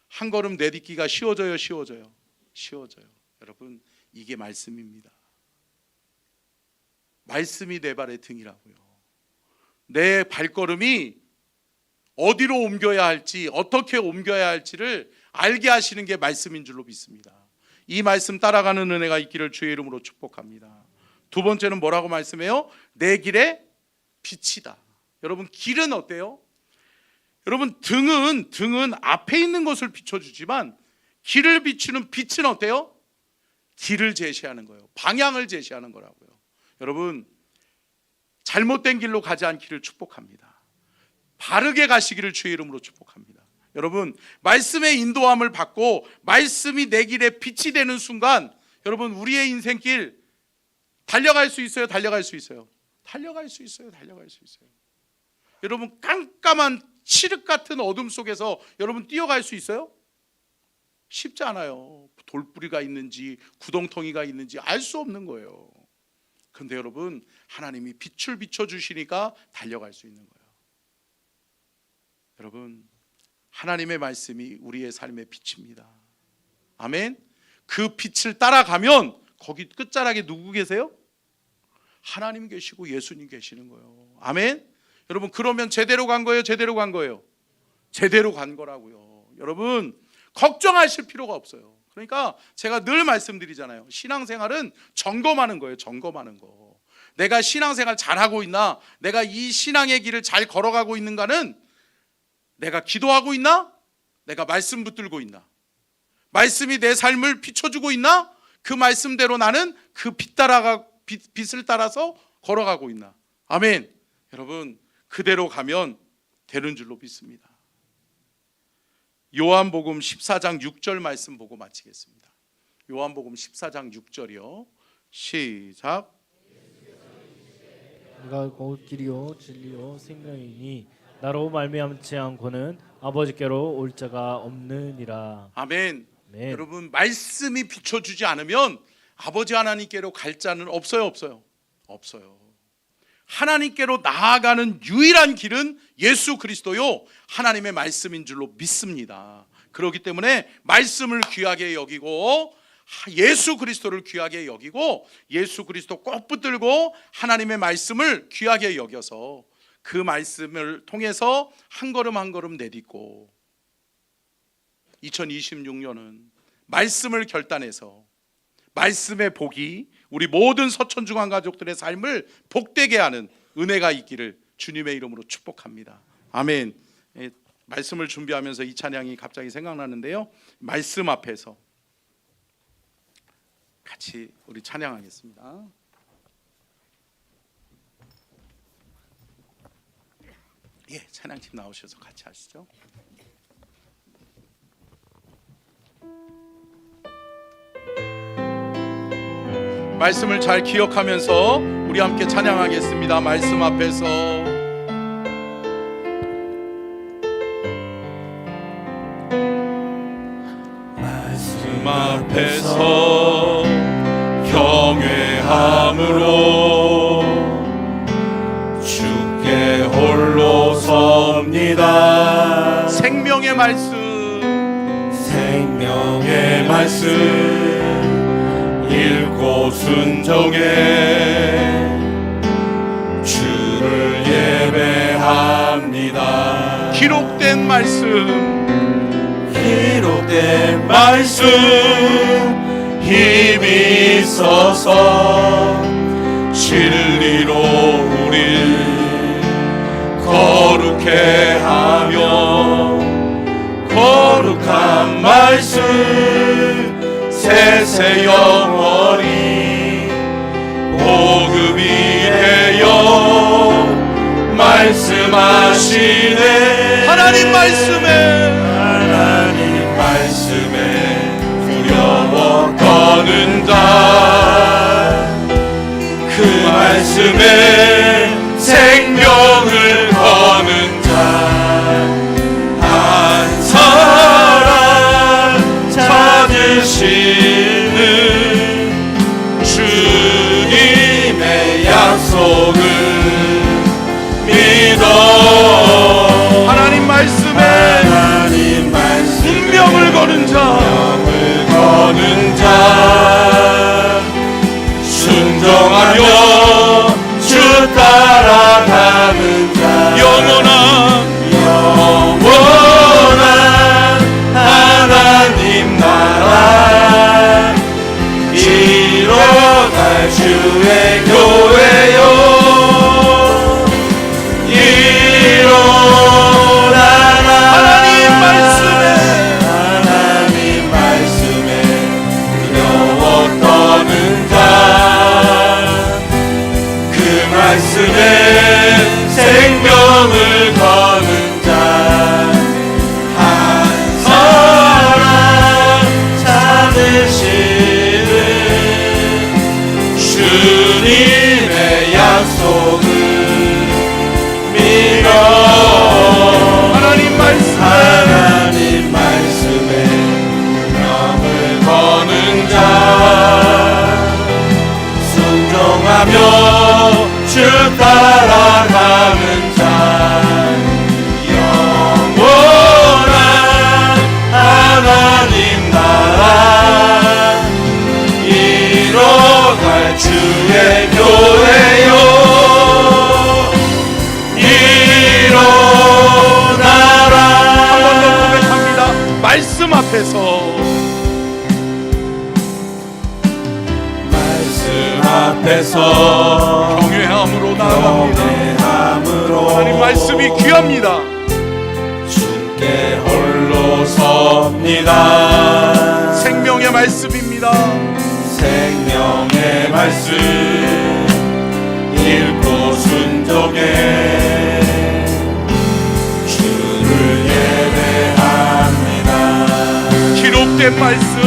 Speaker 1: 한 걸음 내딛기가 쉬워져요, 쉬워져요? 쉬워져요. 여러분, 이게 말씀입니다. 말씀이 내 발의 등이라고요. 내 발걸음이 어디로 옮겨야 할지, 어떻게 옮겨야 할지를 알게 하시는 게 말씀인 줄로 믿습니다. 이 말씀 따라가는 은혜가 있기를 주의 이름으로 축복합니다. 두 번째는 뭐라고 말씀해요? 내 길의 빛이다. 여러분, 길은 어때요? 여러분, 등은 앞에 있는 것을 비춰주지만 길을 비추는 빛은 어때요? 길을 제시하는 거예요. 방향을 제시하는 거라고요. 여러분, 잘못된 길로 가지 않기를 축복합니다. 바르게 가시기를 주의 이름으로 축복합니다. 여러분, 말씀의 인도함을 받고 말씀이 내 길에 빛이 되는 순간, 여러분, 우리의 인생길 달려갈 수 있어요? 달려갈 수 있어요? 달려갈 수 있어요? 달려갈 수 있어요? 여러분, 깜깜한 칠흑 같은 어둠 속에서 여러분 뛰어갈 수 있어요? 쉽지 않아요. 돌뿌리가 있는지 구덩텅이가 있는지 알 수 없는 거예요. 그런데 여러분, 하나님이 빛을 비춰주시니까 달려갈 수 있는 거예요. 여러분, 하나님의 말씀이 우리의 삶의 빛입니다. 아멘. 그 빛을 따라가면 거기 끝자락에 누구 계세요? 하나님 계시고 예수님 계시는 거예요. 아멘. 여러분, 그러면 제대로 간 거예요? 제대로 간 거예요? 제대로 간 거라고요. 여러분, 걱정하실 필요가 없어요. 그러니까 제가 늘 말씀드리잖아요. 신앙생활은 점검하는 거예요. 점검하는 거. 내가 신앙생활 잘하고 있나, 내가 이 신앙의 길을 잘 걸어가고 있는가는 내가 기도하고 있나? 내가 말씀 붙들고 있나? 말씀이 내 삶을 비춰주고 있나? 그 말씀대로 나는 그 빛을 따라서 걸어가고 있나? 아멘. 여러분, 그대로 가면 되는 줄로 믿습니다. 요한복음 14장 6절 말씀 보고 마치겠습니다. 요한복음 14장 6절이요. 시작.
Speaker 2: 내가 곧 길이요 진리요 생명이니 나로 말미암지 않고는 아버지께로 올 자가 없느니라.
Speaker 1: 아멘.
Speaker 2: 네.
Speaker 1: 여러분, 말씀이 비춰주지 않으면 아버지 하나님께로 갈 자는 없어요, 없어요? 없어요. 하나님께로 나아가는 유일한 길은 예수 그리스도요, 하나님의 말씀인 줄로 믿습니다. 그렇기 때문에 말씀을 귀하게 여기고 예수 그리스도를 귀하게 여기고 예수 그리스도 꼭 붙들고 하나님의 말씀을 귀하게 여겨서 그 말씀을 통해서 한 걸음 한 걸음 내딛고 2026년은 말씀을 결단해서 말씀의 복이 우리 모든 서천중앙 가족들의 삶을 복되게 하는 은혜가 있기를 주님의 이름으로 축복합니다. 아멘. 말씀을 준비하면서 이 찬양이 갑자기 생각나는데요, 말씀 앞에서 같이 우리 찬양하겠습니다. 예, 찬양팀 나오셔서 같이 하시죠. 말씀을 잘 기억하면서 우리 함께 찬양하겠습니다. 말씀 앞에서. 말씀 앞에서 경외함으로 주께 홀로 섭니다. 생명의 말씀, 생명의 말씀 읽고 순종해 주를 예배합니다. 기록된 말씀, 기록된 말씀 힘이 있어서 진리로 우리 거룩해 하며 거룩한 말씀 세세 영원히 복음이 되어 말씀하시네. 하나님 말씀에 두려워 떠는 자, 그 말씀에 생명을 거는 자, 한 사람 찾으시는 주님의 약속을 믿어 하나님 말씀에 운명을 거는 자, 순종하며 주 따라가는 자, 영원한 하나님 나라 이뤄갈 주의 교회요, 일어나라. 하나님 말씀에 두려워 떠는 자, 그 말씀에 생명을 거는 자, 한 사람 찾으시는 주님의 약속을 믿어 하나님 말씀에 명을 거는 자, 순종하며 주 따라가는 자, 영원한 하나님 나라 이뤄갈 주의 교회요, 일어나라. 한 번 더 고백합니다. 말씀 앞에서 경외함으로 나아갑니다. 하나님 말씀이 귀합니다.
Speaker 3: 주옵니다.
Speaker 1: 생명의 말씀입니다.
Speaker 3: 생명의 말씀 읽고 순종해 주를 예배합니다.
Speaker 1: 기록된 말씀,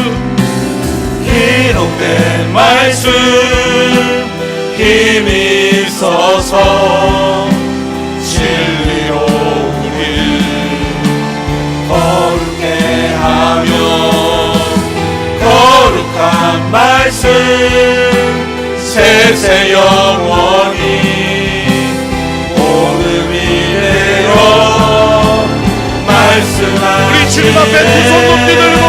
Speaker 3: 기록된 말씀 힘이 있어서 진리로 우릴 거룩게 하며 거룩한 말씀 세세 영원히 오늘 이대로 말씀하시네.
Speaker 1: 우리 주님 앞에 두 손 높이 들고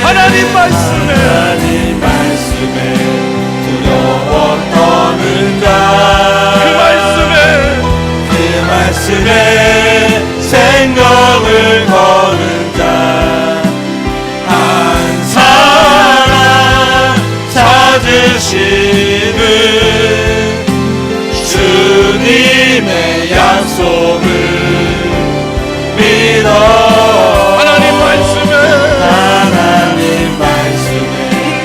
Speaker 1: 하나님 말씀에
Speaker 3: 두려워 떠는 자 그 말씀에 생명을 거는 자 한 사람 찾으시는 주님의 약속을 믿어
Speaker 1: 하나님 말씀에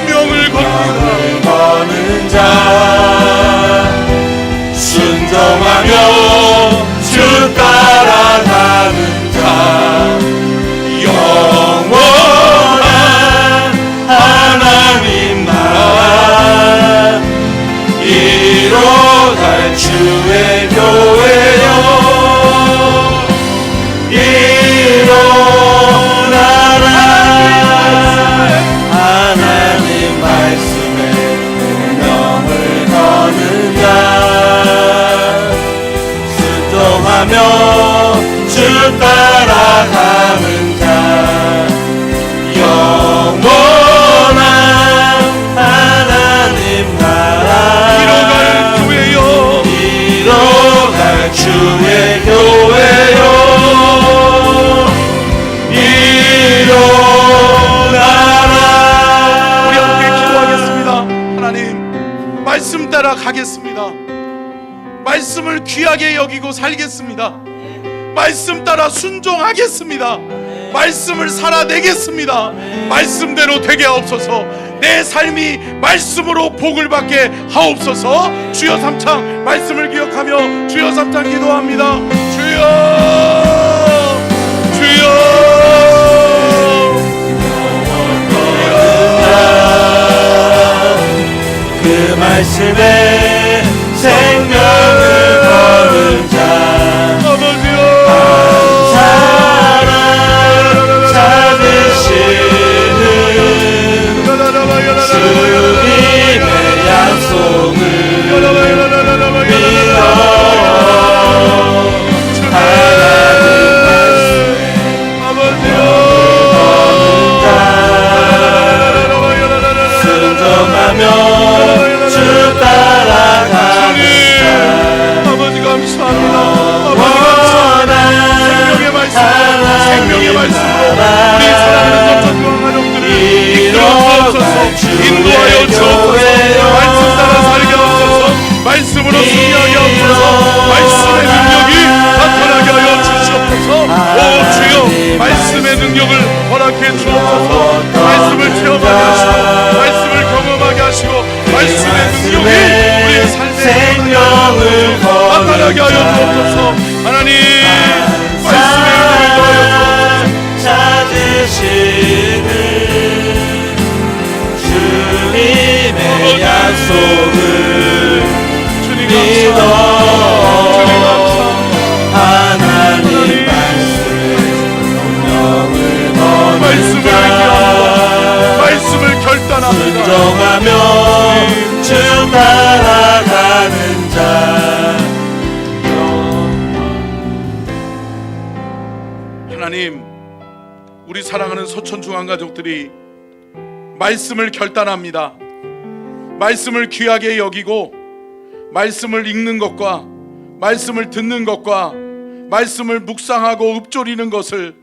Speaker 1: 운명을
Speaker 3: 거는 자 순종하며 주 따라가는 자 영원한 하나님 나라 이뤄갈 주의 교회여 일어나라. 하나님 말씀에 운명을 거는 자 순종하며 주 따라가는 자 영원한 하나님 나라 이뤄갈 주의 교회요 일어나라.
Speaker 1: 우리 함께 기도하겠습니다. 하나님 말씀 따라 가겠습니다. 말씀을 귀하게 여기고 살겠습니다. 말씀 따라 순종하겠습니다. 말씀을 살아내겠습니다. 말씀대로 되게 하옵소서. 내 삶이 말씀으로 복을 받게 하옵소서. 주여 삼창 말씀을 기억하며 주여 삼창 기도합니다. 주여 주여
Speaker 3: 그 말씀에 생명을 거는 자 한 사람 찾으시는 주님의 약속을 믿어 순종하며 주 따라가는
Speaker 1: 아버지 감사합니다. 생명의 말씀으로 우리 사랑하는 전전주한 가족들을 이끌어주옵소서. 인도하여 주옵소서. 말씀 따라 살게 하옵소서. 말씀으로 승리하게 하옵소서. 말씀의 능력이 나타나게 하여 주시옵소서. 오 주여 말씀의 능력을 허락해 주옵소서. 말씀을 체험하게 하시고 말씀을 경험하게 하시고 말씀의 능력이 우리의 삶에
Speaker 3: 생명을
Speaker 1: 나타나게 하여 주옵소서. 하나님 말씀의 능력을 더하여
Speaker 3: 찾으시는 주님의 약속을 믿어 하나님 말씀에 운명을 거는 자
Speaker 1: 말씀을 결단합니다.
Speaker 3: 순종하며 주 따라가는 자
Speaker 1: 하나님 우리 사랑하는 서천중앙가족들이 말씀을 결단합니다. 말씀을 귀하게 여기고 말씀을 읽는 것과 말씀을 듣는 것과 말씀을 묵상하고 읊조리는 것을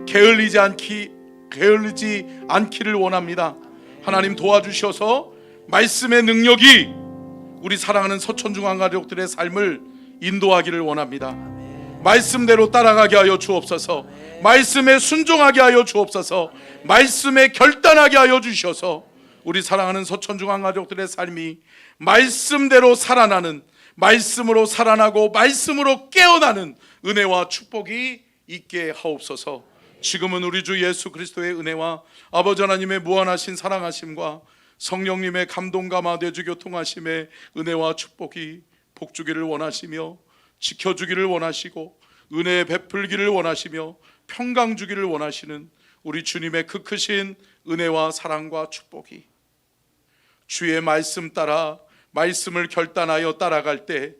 Speaker 1: 게을리지 않기를 원합니다. 하나님 도와주셔서 말씀의 능력이 우리 사랑하는 서천중앙가족들의 삶을 인도하기를 원합니다. 말씀대로 따라가게 하여 주옵소서. 말씀에 순종하게 하여 주옵소서. 말씀에 결단하게 하여 주셔서 우리 사랑하는 서천중앙 가족들의 삶이 말씀대로 살아나는, 말씀으로 살아나고 말씀으로 깨어나는 은혜와 축복이 있게 하옵소서. 지금은 우리 주 예수 그리스도의 은혜와 아버지 하나님의 무한하신 사랑하심과 성령님의 감동과 마대주 교통하심의 은혜와 축복이 복주기를 원하시며 지켜주기를 원하시고 은혜 베풀기를 원하시며 평강 주기를 원하시는 우리 주님의 그 크신 은혜와 사랑과 축복이 주의 말씀 따라 말씀을 결단하여 따라갈 때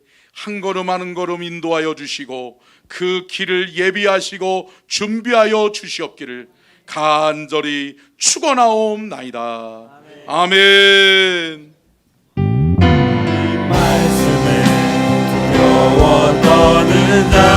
Speaker 1: 한 걸음 한 걸음 인도하여 주시고 그 길을 예비하시고 준비하여 주시옵기를 간절히 축원하옵나이다. 아멘.
Speaker 3: 말씀에 두려워 떠는 자